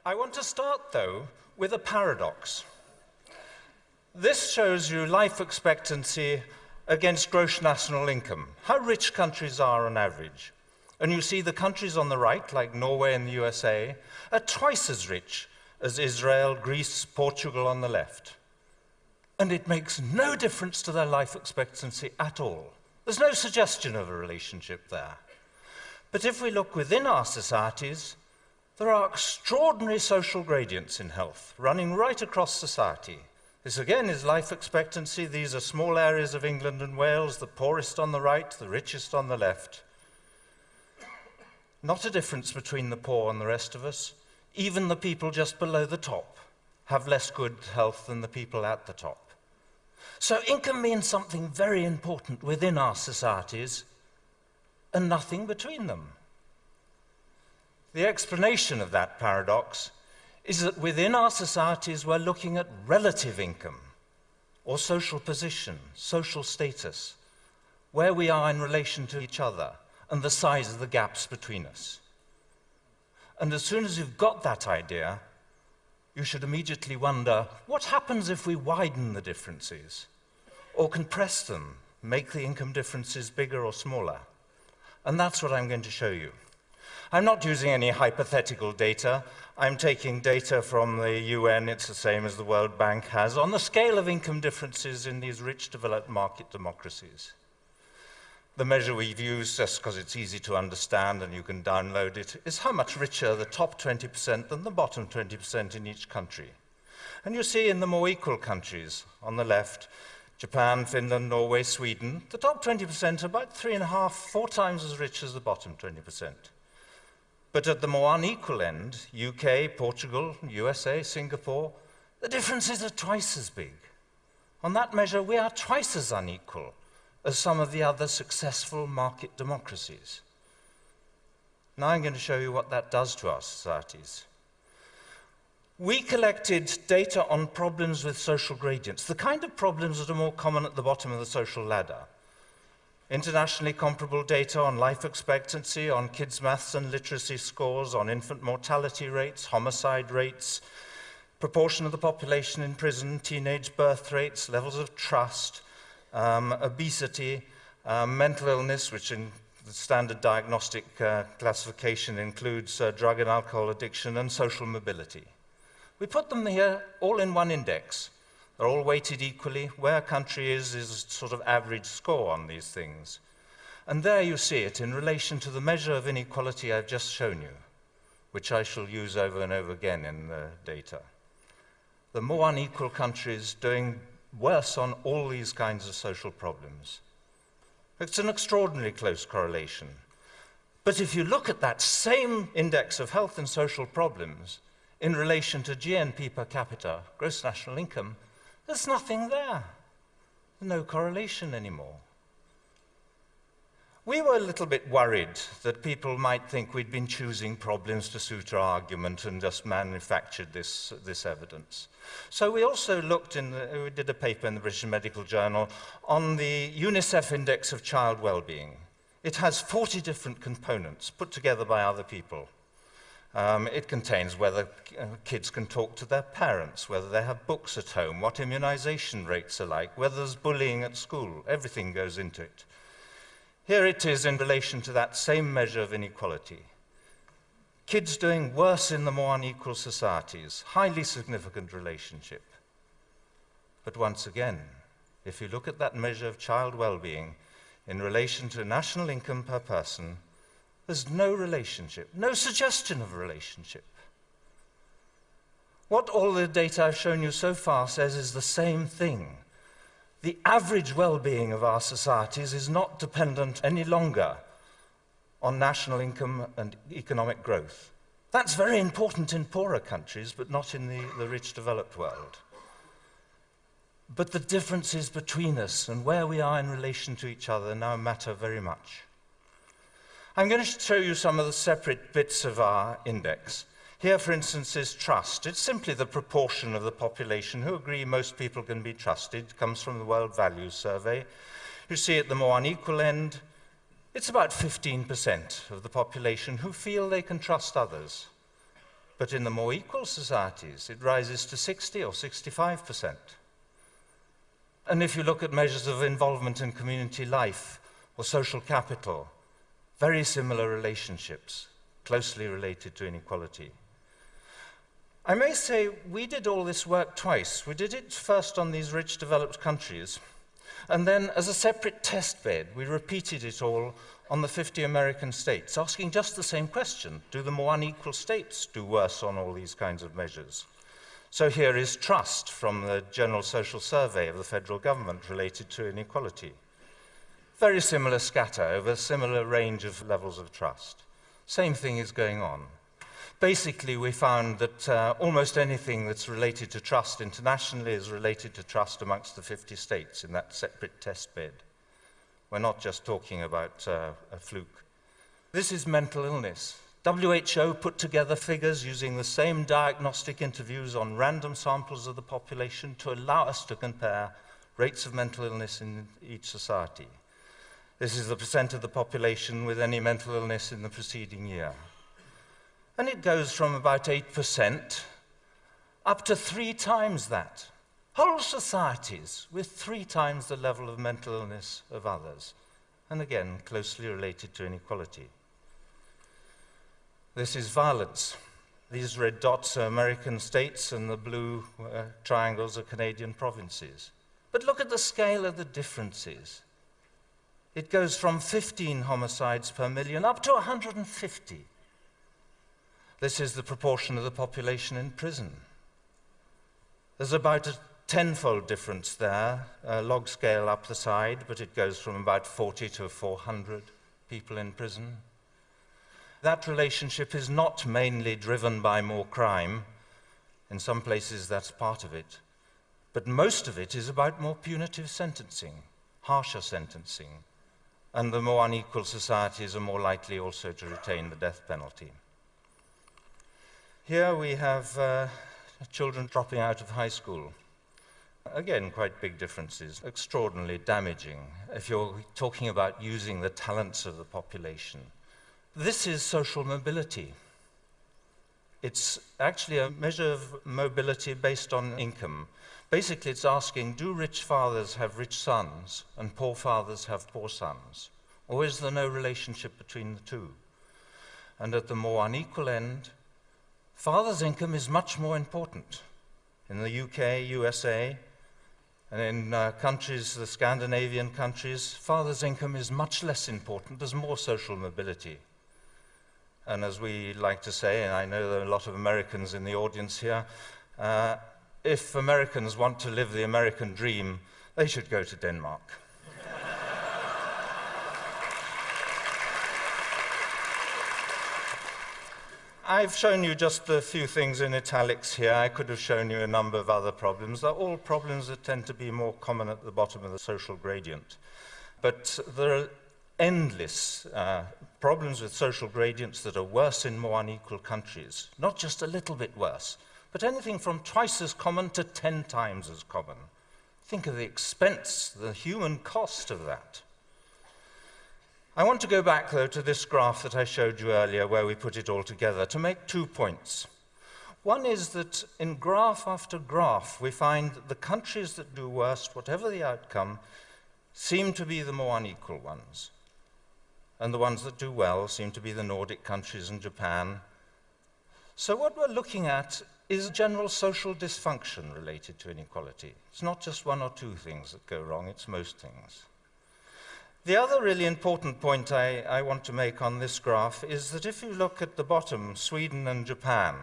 I want to start, though, with a paradox. This shows you life expectancy against gross national income, how rich countries are on average. And you see the countries on the right, like Norway and the USA, are twice as rich as Israel, Greece, Portugal on the left. And it makes no difference to their life expectancy at all. There's no suggestion of a relationship there. But if we look within our societies, there are extraordinary social gradients in health, running right across society. This again is life expectancy. These are small areas of England and Wales, the poorest on the right, the richest on the left. Not a difference between the poor and the rest of us. Even the people just below the top have less good health than the people at the top. So income means something very important within our societies and nothing between them. The explanation of that paradox is that within our societies we're looking at relative income or social position, social status, where we are in relation to each other and the size of the gaps between us. And as soon as you've got that idea, you should immediately wonder, what happens if we widen the differences or compress them, make the income differences bigger or smaller? And that's what I'm going to show you. I'm not using any hypothetical data. I'm taking data from the UN, it's the same as the World Bank has, on the scale of income differences in these rich developed market democracies. The measure we've used, just because it's easy to understand and you can download it, is how much richer the top 20% than the bottom 20% in each country. And you see in the more equal countries, on the left, Japan, Finland, Norway, Sweden, the top 20% are about 3.5, 4 times as rich as the bottom 20%. But at the more unequal end, UK, Portugal, USA, Singapore, the differences are twice as big. On that measure, we are twice as unequal as some of the other successful market democracies. Now I'm going to show you what that does to our societies. We collected data on problems with social gradients, the kind of problems that are more common at the bottom of the social ladder. Internationally comparable data on life expectancy, on kids' maths and literacy scores, on infant mortality rates, homicide rates, proportion of the population in prison, teenage birth rates, levels of trust, obesity, mental illness, which in the standard diagnostic classification includes drug and alcohol addiction, and social mobility. We put them here all in one index. They're all weighted equally. Where a country is sort of average score on these things. And there you see it in relation to the measure of inequality I've just shown you, which I shall use over and over again in the data. The more unequal countries doing worse on all these kinds of social problems. It's an extraordinarily close correlation. But if you look at that same index of health and social problems in relation to GNP per capita, gross national income, there's nothing there. No correlation anymore. We were a little bit worried that people might think we'd been choosing problems to suit our argument and just manufactured this evidence. So we also looked we did a paper in the British Medical Journal on the UNICEF Index of Child Wellbeing. It has 40 different components put together by other people. It contains whether kids can talk to their parents, whether they have books at home, what immunization rates are like, whether there's bullying at school. Everything goes into it. Here it is in relation to that same measure of inequality. Kids doing worse in the more unequal societies, highly significant relationship. But once again, if you look at that measure of child well-being in relation to national income per person, there's no relationship, no suggestion of a relationship. What all the data I've shown you so far says is the same thing. The average well-being of our societies is not dependent any longer on national income and economic growth. That's very important in poorer countries, but not in the rich developed world. But the differences between us and where we are in relation to each other now matter very much. I'm going to show you some of the separate bits of our index. Here, for instance, is trust. It's simply the proportion of the population who agree most people can be trusted. It comes from the World Values Survey. You see at the more unequal end, it's about 15% of the population who feel they can trust others. But in the more equal societies, it rises to 60 or 65%. And if you look at measures of involvement in community life or social capital, very similar relationships, closely related to inequality. I may say we did all this work twice. We did it first on these rich developed countries, and then as a separate test bed, we repeated it all on the 50 American states, asking just the same question: do the more unequal states do worse on all these kinds of measures? So here is trust from the General Social Survey of the federal government related to inequality. Very similar scatter over a similar range of levels of trust. Same thing is going on. Basically, we found that almost anything that's related to trust internationally is related to trust amongst the 50 states in that separate test bed. We're not just talking about a fluke. This is mental illness. WHO put together figures using the same diagnostic interviews on random samples of the population to allow us to compare rates of mental illness in each society. This is the percent of the population with any mental illness in the preceding year. And it goes from about 8% up to 3 times that. Whole societies with 3 times the level of mental illness of others. And again, closely related to inequality. This is violence. These red dots are American states and the blue triangles are Canadian provinces. But look at the scale of the differences. It goes from 15 homicides per million up to 150. This is the proportion of the population in prison. There's about a 10-fold difference there, log scale up the side, but it goes from about 40 to 400 people in prison. That relationship is not mainly driven by more crime. In some places that's part of it. But most of it is about more punitive sentencing, harsher sentencing. And the more unequal societies are more likely also to retain the death penalty. Here we have children dropping out of high school. Again, quite big differences, extraordinarily damaging if you're talking about using the talents of the population. This is social mobility. It's actually a measure of mobility based on income. Basically, it's asking, do rich fathers have rich sons and poor fathers have poor sons? Or is there no relationship between the two? And at the more unequal end, father's income is much more important. In the UK, USA, and in countries, the Scandinavian countries, father's income is much less important. There's more social mobility. And as we like to say, and I know there are a lot of Americans in the audience here, if Americans want to live the American dream, they should go to Denmark. I've shown you just a few things in italics here. I could have shown you a number of other problems. They're all problems that tend to be more common at the bottom of the social gradient. But there are endless problems with social gradients that are worse in more unequal countries. Not just a little bit worse, but anything from twice as common to 10 times as common. Think of the expense, the human cost of that. I want to go back, though, to this graph that I showed you earlier, where we put it all together, to make 2 points. One is that in graph after graph, we find that the countries that do worst, whatever the outcome, seem to be the more unequal ones. And the ones that do well seem to be the Nordic countries and Japan. So what we're looking at is general social dysfunction related to inequality. It's not just 1 or 2 things that go wrong, it's most things. The other really important point I want to make on this graph is that if you look at the bottom, Sweden and Japan,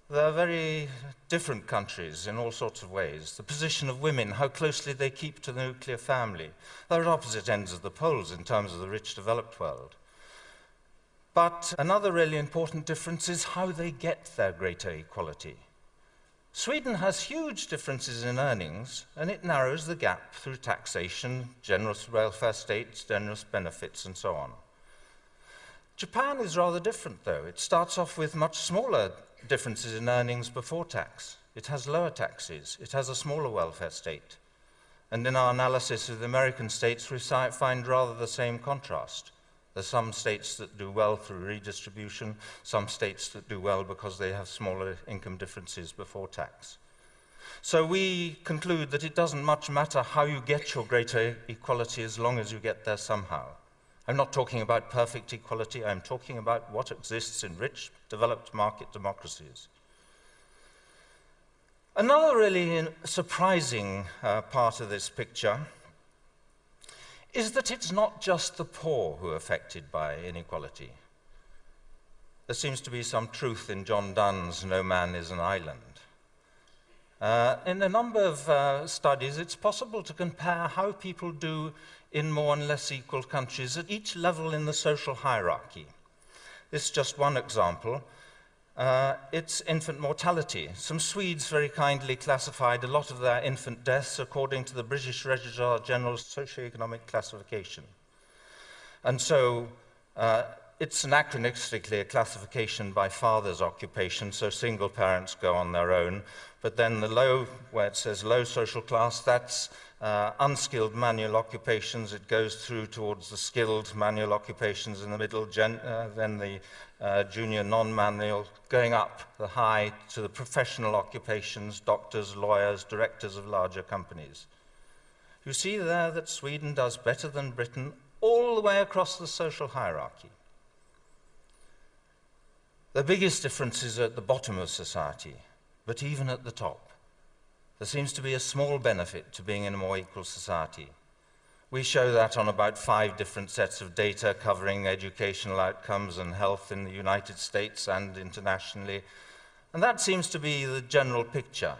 they're very different countries in all sorts of ways. The position of women, how closely they keep to the nuclear family. They're at opposite ends of the poles in terms of the rich developed world. But another really important difference is how they get their greater equality. Sweden has huge differences in earnings, and it narrows the gap through taxation, generous welfare states, generous benefits, and so on. Japan is rather different, though. It starts off with much smaller differences in earnings before tax. It has lower taxes. It has a smaller welfare state. And in our analysis of the American states, we find rather the same contrast. There's some states that do well through redistribution, some states that do well because they have smaller income differences before tax. So we conclude that it doesn't much matter how you get your greater equality as long as you get there somehow. I'm not talking about perfect equality, I'm talking about what exists in rich, developed market democracies. Another really surprising part of this picture is that it's not just the poor who are affected by inequality. There seems to be some truth in John Donne's "No Man is an Island." In a number of studies, it's possible to compare how people do in more and less equal countries at each level in the social hierarchy. This is just one example. It's infant mortality. Some Swedes very kindly classified a lot of their infant deaths according to the British Registrar General's socioeconomic classification. And so it's anachronistically a classification by father's occupation, so single parents go on their own. But then the low, where it says low social class, that's unskilled manual occupations. It goes through towards the skilled manual occupations in the middle, then the junior non-manual, going up the high to the professional occupations, doctors, lawyers, directors of larger companies. You see there that Sweden does better than Britain all the way across the social hierarchy. The biggest difference is at the bottom of society, but even at the top, there seems to be a small benefit to being in a more equal society. We show that on about 5 different sets of data covering educational outcomes and health in the United States and internationally. And that seems to be the general picture,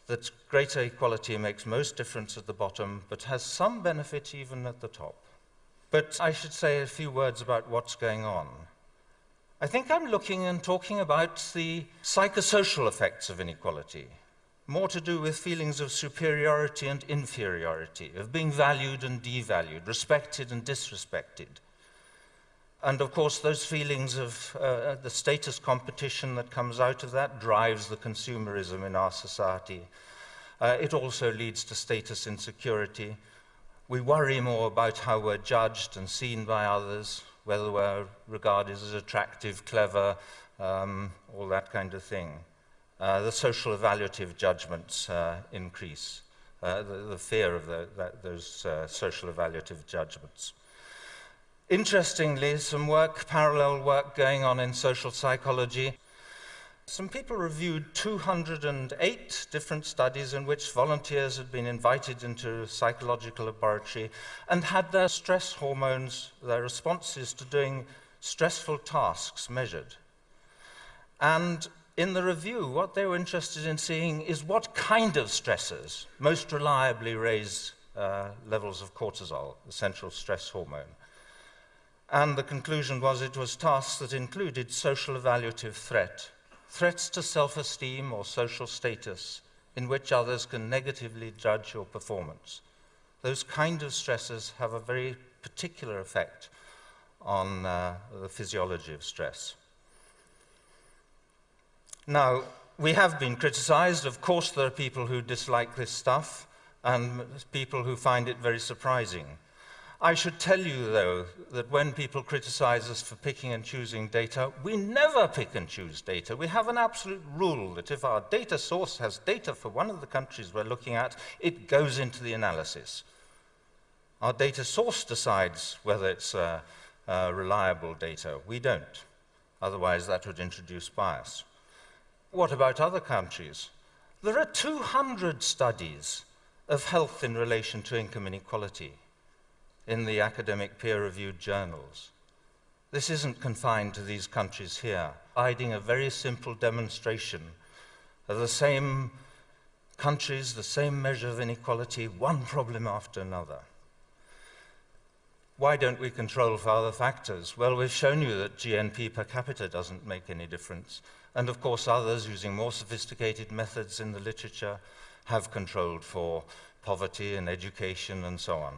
that greater equality makes most difference at the bottom, but has some benefit even at the top. But I should say a few words about what's going on. I think I'm looking and talking about the psychosocial effects of inequality, more to do with feelings of superiority and inferiority, of being valued and devalued, respected and disrespected. And of course, those feelings of the status competition that comes out of that drives the consumerism in our society. It also leads to status insecurity. We worry more about how we're judged and seen by others, whether we're regarded as attractive, clever, all that kind of thing. The social evaluative judgments increase, the fear of those social evaluative judgments. Interestingly, some parallel work going on in social psychology. Some people reviewed 208 different studies in which volunteers had been invited into a psychological laboratory and had their stress hormones, their responses to doing stressful tasks measured. And in the review, what they were interested in seeing is what kind of stressors most reliably raise levels of cortisol, the central stress hormone. And the conclusion was it was tasks that included social evaluative threat, threats to self-esteem or social status in which others can negatively judge your performance. Those kind of stressors have a very particular effect on the physiology of stress. Now, we have been criticized. Of course, there are people who dislike this stuff and people who find it very surprising. I should tell you, though, that when people criticize us for picking and choosing data, we never pick and choose data. We have an absolute rule that if our data source has data for one of the countries we're looking at, it goes into the analysis. Our data source decides whether it's reliable data. We don't. Otherwise, that would introduce bias. What about other countries? There are 200 studies of health in relation to income inequality in the academic peer-reviewed journals. This isn't confined to these countries here, providing a very simple demonstration of the same countries, the same measure of inequality, one problem after another. Why don't we control for other factors? Well, we've shown you that GNP per capita doesn't make any difference. And of course, others using more sophisticated methods in the literature have controlled for poverty and education and so on.